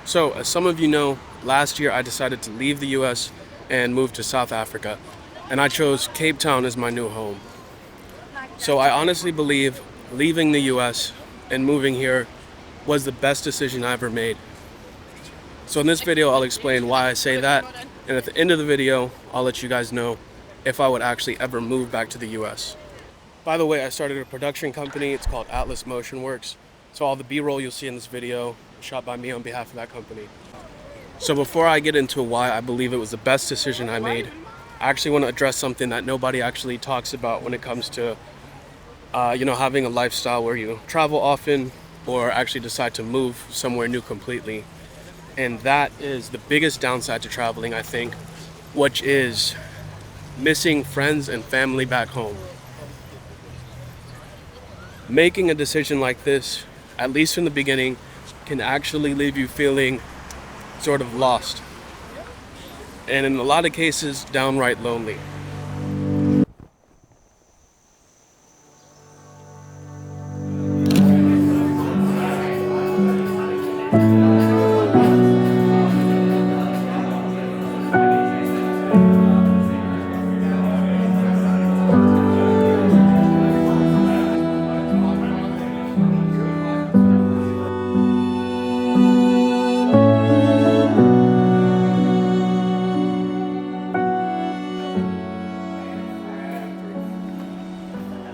So, as some of you know, last year I decided to leave the US and move to South Africa, and I chose Cape Town as my new home. So, I honestly believe leaving the US and moving here was the best decision I ever made. So, in this video, I'll explain why I say that, and at the end of the video, I'll let you guys know if I would actually ever move back to the US. By the way, I started a production company. It's called Atlas Motion Works. So all the B-roll you'll see in this video is shot by me on behalf of that company. So before I get into why I believe it was the best decision I made, I actually want to address something that nobody actually talks about when it comes to, having a lifestyle where you travel often or actually decide to move somewhere new completely. And that is the biggest downside to traveling, I think, which is missing friends and family back home. Making a decision like this, at least in the beginning, can actually leave you feeling sort of lost. And in a lot of cases, downright lonely.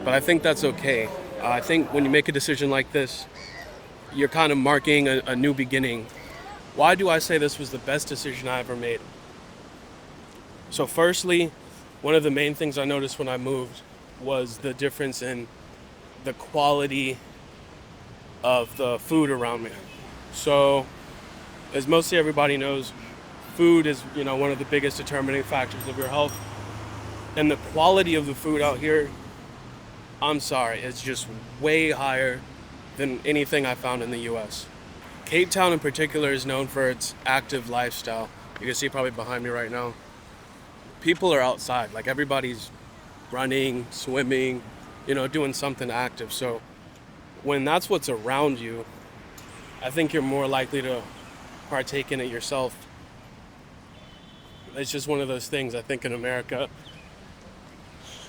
But I think that's okay. I think when you make a decision like this, you're kind of marking a new beginning. Why do I say this was the best decision I ever made? So firstly, one of the main things I noticed when I moved was the difference in the quality of the food around me. So, as mostly everybody knows, food is, one of the biggest determining factors of your health. And the quality of the food out here, I'm sorry, it's just way higher than anything I found in the US. Cape Town in particular is known for its active lifestyle. You can see probably behind me right now. People are outside, like everybody's running, swimming, doing something active. So when that's what's around you, I think you're more likely to partake in it yourself. It's just one of those things. I think in America,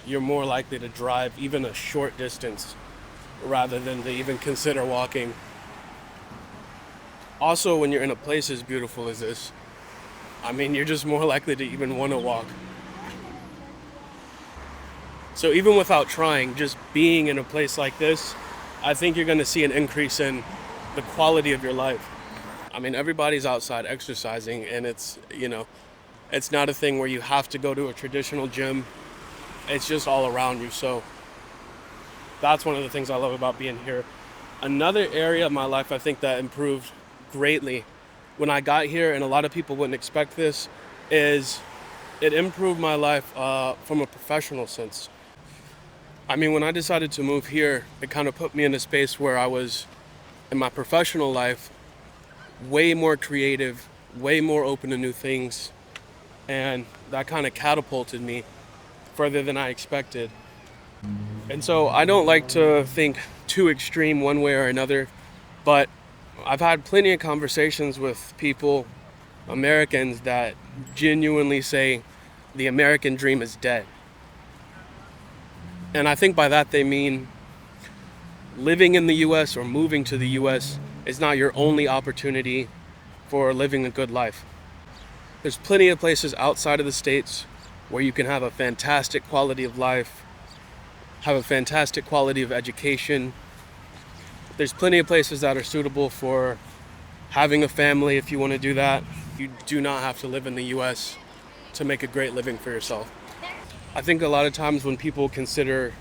you're more likely to drive even a short distance rather than to even consider walking. Also, when you're in a place as beautiful as this, you're just more likely to even want to walk. So even without trying, just being in a place like this, I think you're going to see an increase in the quality of your life. Everybody's outside exercising, and it's not a thing where you have to go to a traditional gym. It's just all around you. So that's one of the things I love about being here. Another area of my life I think that improved greatly when I got here, and a lot of people wouldn't expect this, is it improved my life from a professional sense. When I decided to move here, it kind of put me in a space where I was, in my professional life, way more creative, way more open to new things, and that kind of catapulted me further than I expected. And so I don't like to think too extreme one way or another, but I've had plenty of conversations with people, Americans, that genuinely say the American dream is dead. And I think by that they mean living in the US or moving to the US is not your only opportunity for living a good life. There's plenty of places outside of the States where you can have a fantastic quality of life, have a fantastic quality of education. There's plenty of places that are suitable for having a family if you want to do that. You do not have to live in the US to make a great living for yourself. I think a lot of times when people consider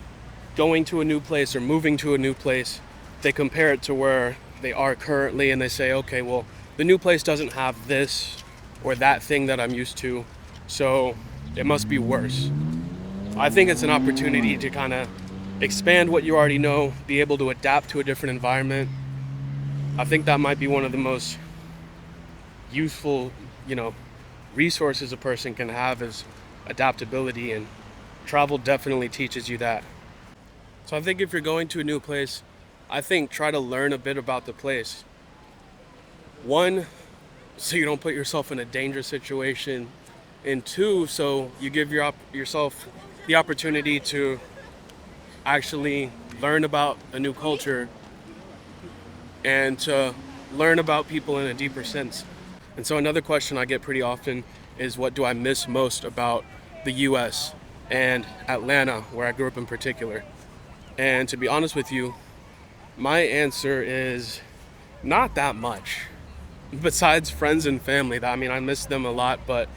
going to a new place or moving to a new place, they compare it to where they are currently and they say, okay, well, the new place doesn't have this or that thing that I'm used to, so it must be worse. I think it's an opportunity to kind of expand what you already know, be able to adapt to a different environment. I think that might be one of the most useful, resources a person can have is adaptability, and travel definitely teaches you that. So I think if you're going to a new place, I think try to learn a bit about the place. One, so you don't put yourself in a dangerous situation, and two, so you give yourself the opportunity to actually learn about a new culture and to learn about people in a deeper sense. And so another question I get pretty often is, what do I miss most about the US and Atlanta, where I grew up in particular? And to be honest with you, my answer is not that much. Besides friends and family, I mean, I miss them a lot, but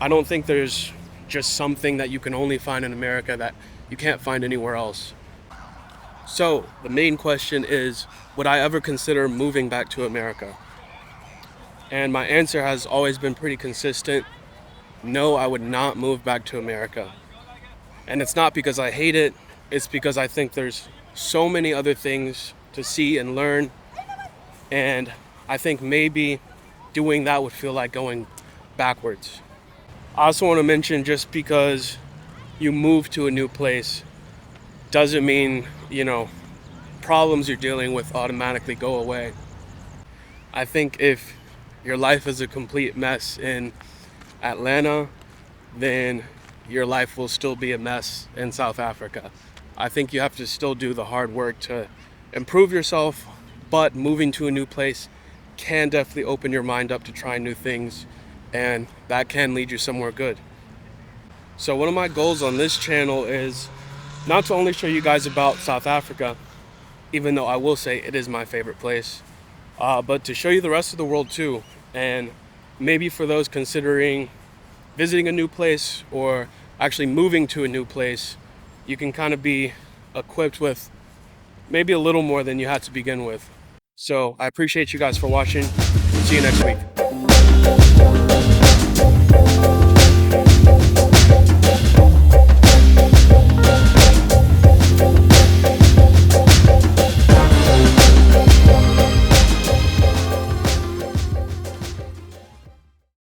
I don't think there's just something that you can only find in America that you can't find anywhere else. So the main question is, would I ever consider moving back to America? And my answer has always been pretty consistent. No, I would not move back to America. And it's not because I hate it, it's because I think there's so many other things to see and learn. And I think maybe doing that would feel like going backwards. I also want to mention, just because you move to a new place doesn't mean, problems you're dealing with automatically go away. I think if your life is a complete mess in Atlanta, then your life will still be a mess in South Africa. I think you have to still do the hard work to improve yourself, but moving to a new place can definitely open your mind up to try new things, and that can lead you somewhere good. So one of my goals on this channel is not to only show you guys about South Africa, even though I will say it is my favorite place, but to show you the rest of the world too. And maybe for those considering visiting a new place or actually moving to a new place, you can kind of be equipped with maybe a little more than you had to begin with. So I appreciate you guys for watching. See you next week.